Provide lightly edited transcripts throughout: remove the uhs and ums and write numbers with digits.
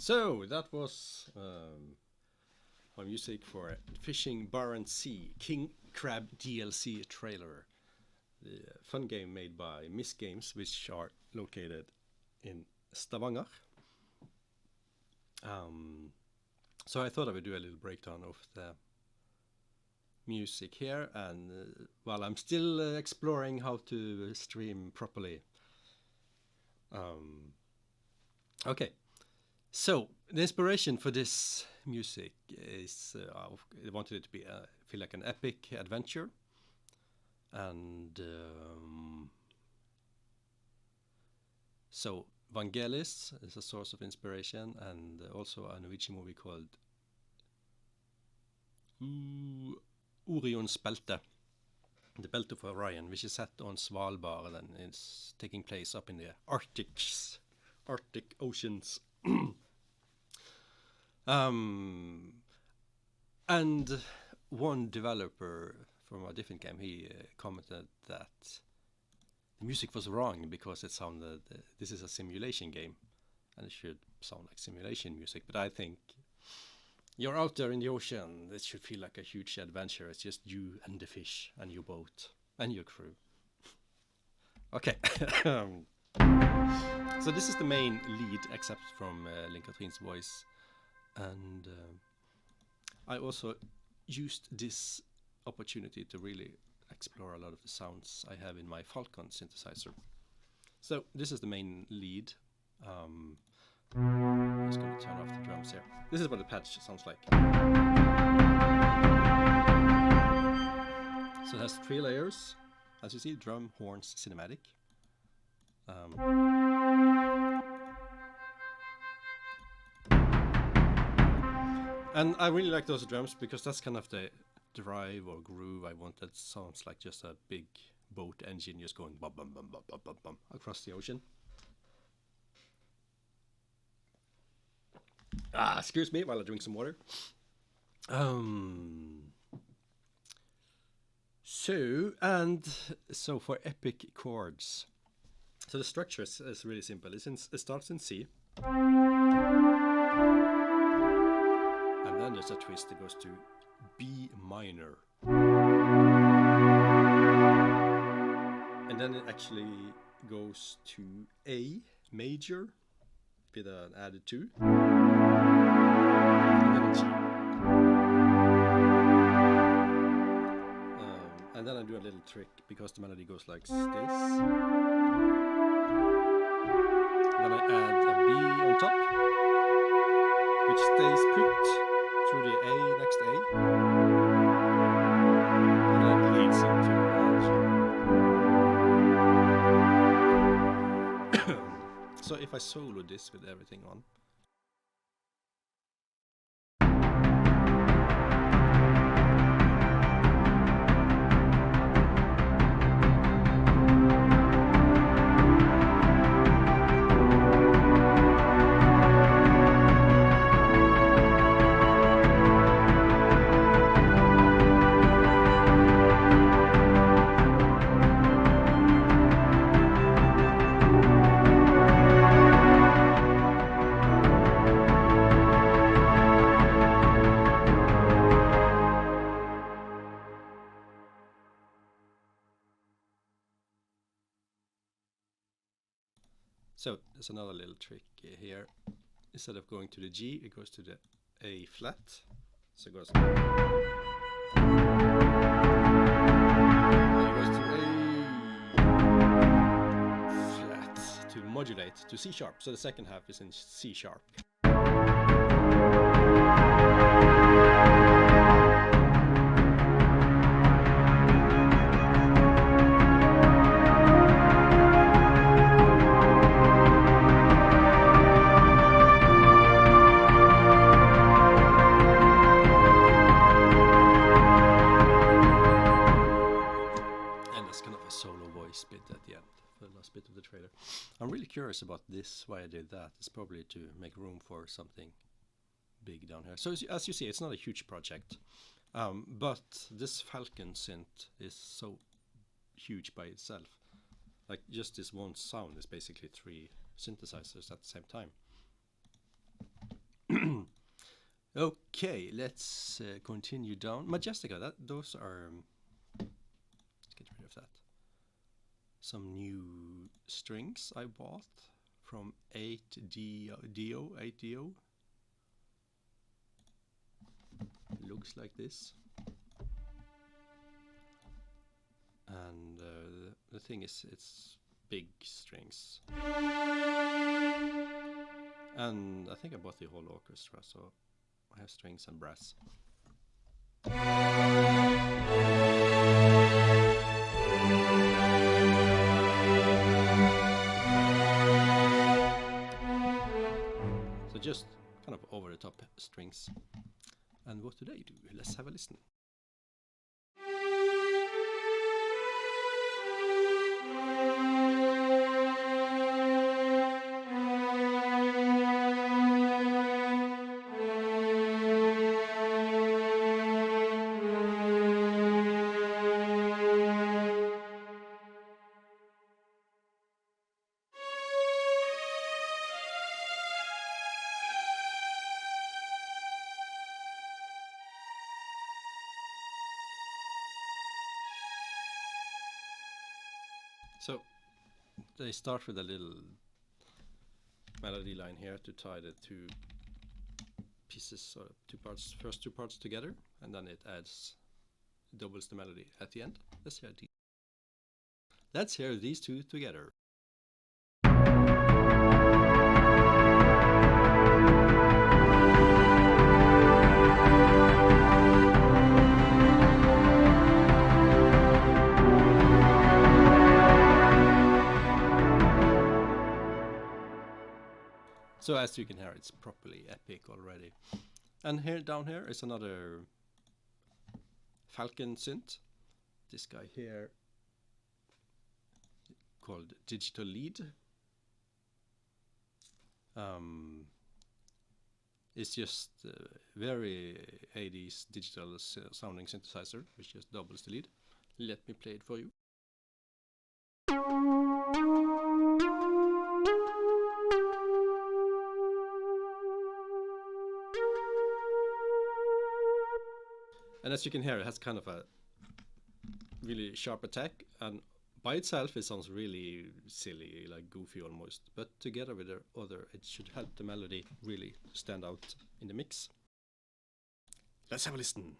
So that was my music for Fishing Barents Sea King Crab DLC trailer. The fun game made by Miss Games, which are located in Stavanger. So I thought I would do a little breakdown of the music here, and while I'm still exploring how to stream properly. Okay, so the inspiration for this music is I wanted it to be feel like an epic adventure, and so Vangelis is a source of inspiration, and also a Norwegian movie called Orion's Belte, the Belt of Orion, which is set on Svalbard and is taking place up in the Arctic oceans. And one developer from a different game, he commented that the music was wrong because it sounded, this is a simulation game and it should sound like simulation music, but I think you're out there in the ocean, it should feel like a huge adventure. It's just you and the fish and your boat and your crew. Okay. So this is the main lead, except from Linn Katrine's voice. And I also used this opportunity to really explore a lot of the sounds I have in my Falcon synthesizer. So this is the main lead. I'm just going to turn off the drums here. This is what the patch sounds like. So it has 3 layers. As you see, drum, horns, cinematic. And I really like those drums because that's kind of the drive or groove I want. That sounds like just a big boat engine just going bum bum bum bum bum bum bum across the ocean. Excuse me while I drink some water. So for epic chords. So the structure is really simple. It starts in C. And then there's a twist that goes to B minor. And then it actually goes to A major with an added 2. And then a G. And then I do a little trick because the melody goes like this. Then I add a B on top, which stays put through the A next A, and then it leads into G. So if I solo this with everything on. So there's another little trick here. Instead of going to the G, it goes to the A flat. So it goes. And it goes to A flat to modulate to C sharp. So the second half is in C sharp. Bit at the end, for the last bit of the trailer. I'm really curious about this, why I did that. It's probably to make room for something big down here. So as you see, it's not a huge project, but this Falcon synth is so huge by itself. Like just this one sound is basically 3 synthesizers at the same time. Okay, let's continue down. Majestica, those are... let's get rid of that. Some new strings I bought from 8DO. Looks like this. And the thing is, it's big strings. And I think I bought the whole orchestra, so I have strings and brass. So just kind of over the top strings. And what do they do? Let's have a listen. So they start with a little melody line here to tie the two pieces, or first two parts together, and then it doubles the melody at the end. Let's hear these two together. So as you can hear, it's properly epic already. And here down here is another Falcon synth. This guy here called Digital Lead. It's just very 80s digital sounding synthesizer, which just doubles the lead. Let me play it for you. And as you can hear, it has kind of a really sharp attack, and by itself it sounds really silly, like goofy almost, but together with the other, it should help the melody really stand out in the mix. Let's have a listen.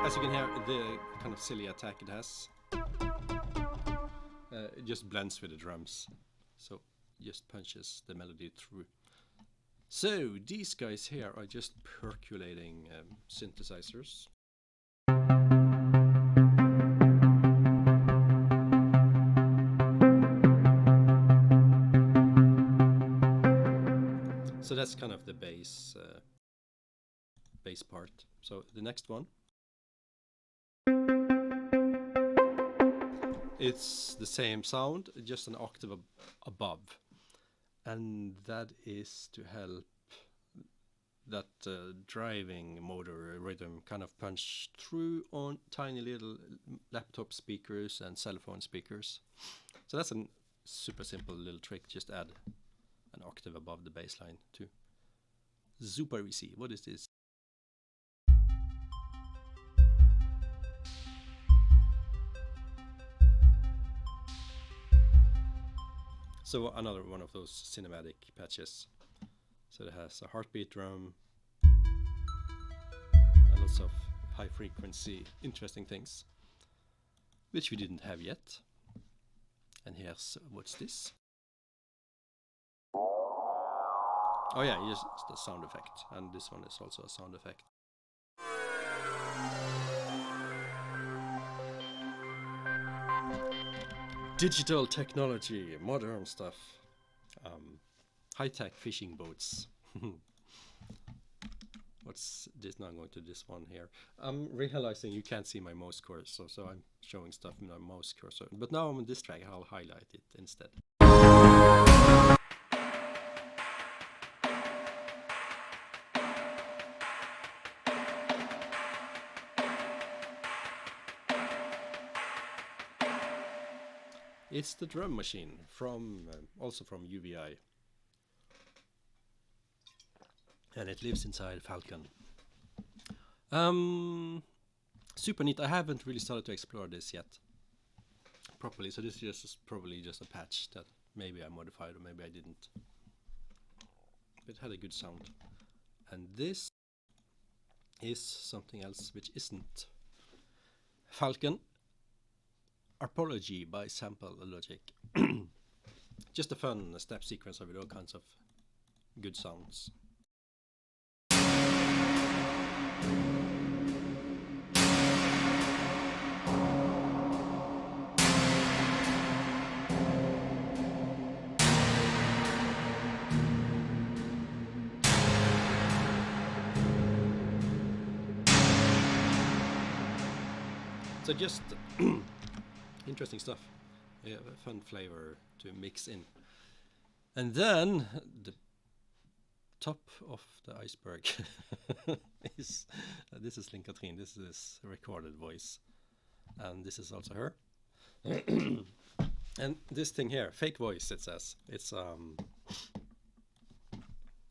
As you can hear, the kind of silly attack it has, it just blends with the drums, so it just punches the melody through. So these guys here are just percolating synthesizers. So that's kind of the bass part. So the next one, it's the same sound, just an octave above, and that is to help that driving motor rhythm kind of punch through on tiny little laptop speakers and cell phone speakers. So that's a super simple little trick, just add an octave above the bass line too. Super easy. What is this? So another one of those cinematic patches. So it has a heartbeat drum and lots of high frequency interesting things, which we didn't have yet. And here's, what's this? Oh yeah, just the sound effect, and this one is also a sound effect. Digital technology, modern stuff, high-tech fishing boats. What's this? Now I'm going to this one here. I'm realizing you can't see my mouse cursor, so I'm showing stuff in my mouse cursor. But now I'm on this track, I'll highlight it instead. It's the drum machine from also from UVI, and it lives inside Falcon. Super neat. I haven't really started to explore this yet properly, so this is just probably just a patch that maybe I modified or maybe I didn't. But it had a good sound. And this is something else which isn't Falcon. Arpology by Sample Logic. Just a fun step sequencer with all kinds of good sounds. So just interesting stuff. Yeah, a fun flavor to mix in. And then the top of the iceberg is this is Linn-Cathrine. This is a recorded voice, and this is also her. And this thing here, fake voice, it says it's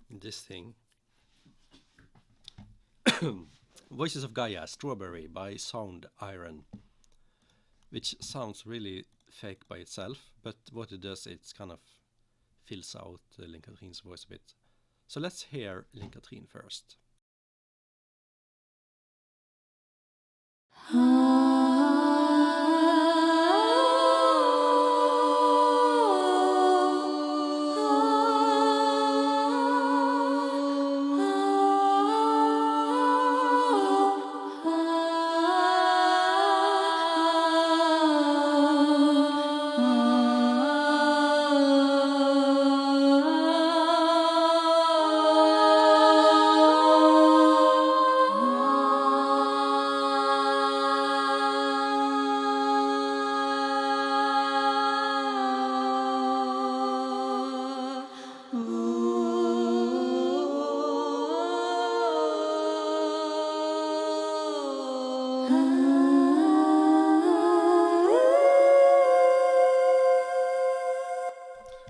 this thing. Voices of Gaia, Strawberry by Sound Iron, which sounds really fake by itself, but what it does, it's kind of fills out Linn-Cathrine's voice a bit. So let's hear Linn-Cathrine first.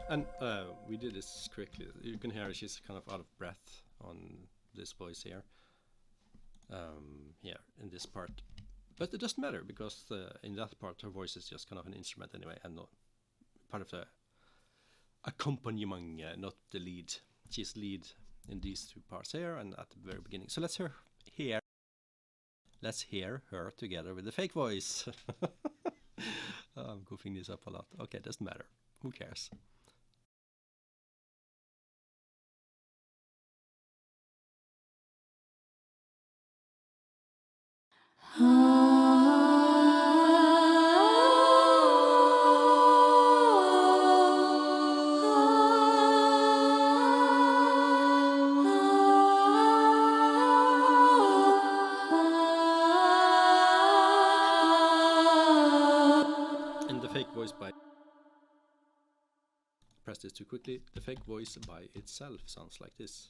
And we did this quickly. You can hear she's kind of out of breath on this voice here. Here in this part, but it doesn't matter because in that part her voice is just kind of an instrument anyway, and not part of the accompaniment, not the lead. She's lead in these two parts here and at the very beginning. So let's hear her together with the fake voice. I'm goofing this up a lot. Okay, it doesn't matter. Who cares? And the fake voice by... Press this too quickly. The fake voice by itself sounds like this.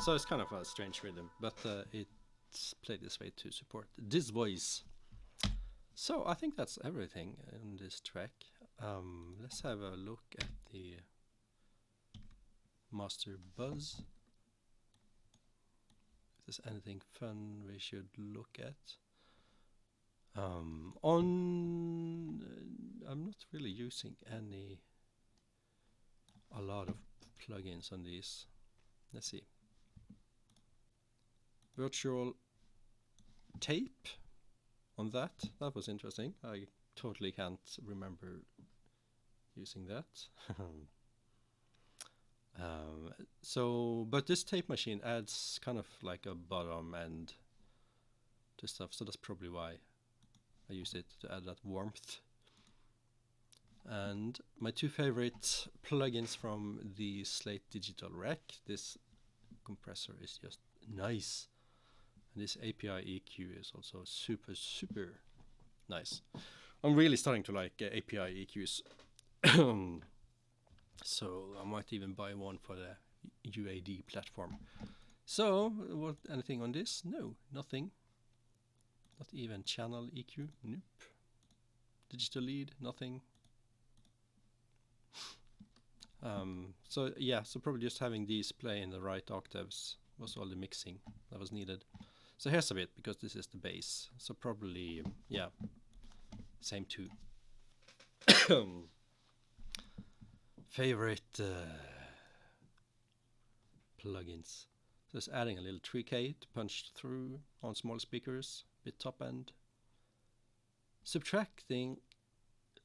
So it's kind of a strange rhythm, but it's played this way to support this voice. So I think that's everything in this track. Let's have a look at the master buzz. If there's anything fun we should look at. I'm not really using a lot of plugins on these. Let's see. Virtual tape on that. That was interesting. I totally can't remember using that. But this tape machine adds kind of like a bottom end to stuff, so that's probably why I used it, to add that warmth. And my two favorite plugins from the Slate Digital Rack, this compressor is just nice. And this API EQ is also super, super nice. I'm really starting to like API EQs. So I might even buy one for the UAD platform. So, what? Anything on this? No, nothing. Not even channel EQ. Nope. Digital lead. Nothing. So yeah, so probably just having these play in the right octaves was all the mixing that was needed. So here's a bit, because this is the bass. So probably, yeah, same two. Favorite plugins. So it's adding a little 3K to punch through on small speakers, bit top end. Subtracting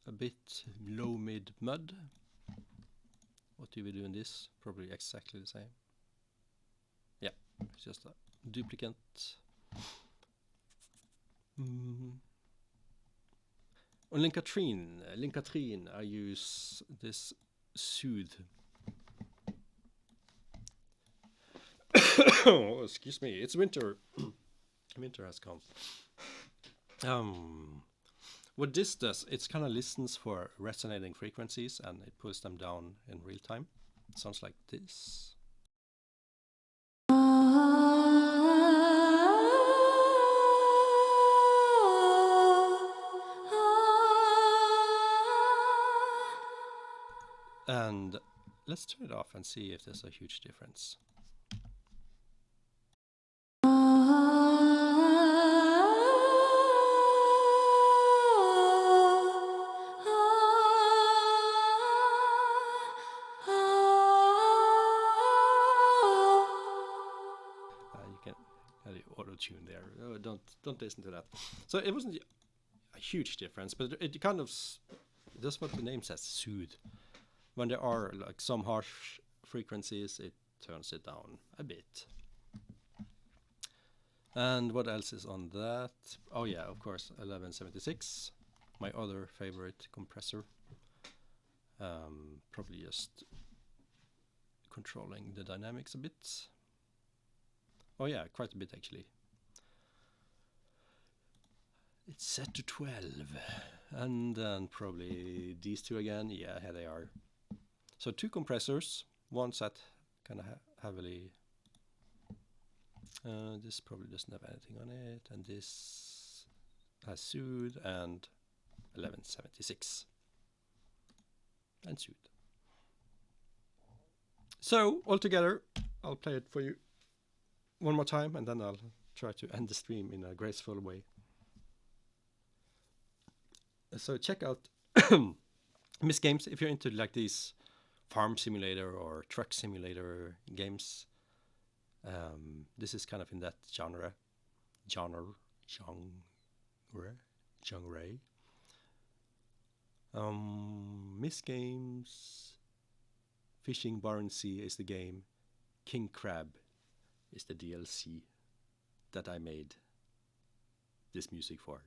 a bit low mid mud. What do we do in this? Probably exactly the same. Yeah, it's just a duplicate. On Linkatrin, I use this Soothe. Oh, excuse me, it's winter. Winter has come. What this does, it kind of listens for resonating frequencies and it pulls them down in real time. It sounds like this. And let's turn it off and see if there's a huge difference. You can have the auto tune there. Oh, don't listen to that. So it wasn't a huge difference, but it kind of, that's what the name says, soothe. When there are like some harsh frequencies, it turns it down a bit. And what else is on that? Oh yeah, of course, 1176, my other favorite compressor. Probably just controlling the dynamics a bit. Oh yeah, quite a bit actually. It's set to 12. And then probably these two again. Yeah, here they are. So two compressors, one set kind of heavily. This probably doesn't have anything on it, and this has Soothe and 1176 and Soothe. So altogether, I'll play it for you one more time, and then I'll try to end the stream in a graceful way. So check out Miss Games if you're into like these farm simulator or truck simulator games. This is kind of in that genre. Miss Games, Fishing Barents Sea is the game. King Crab is the DLC that I made this music for.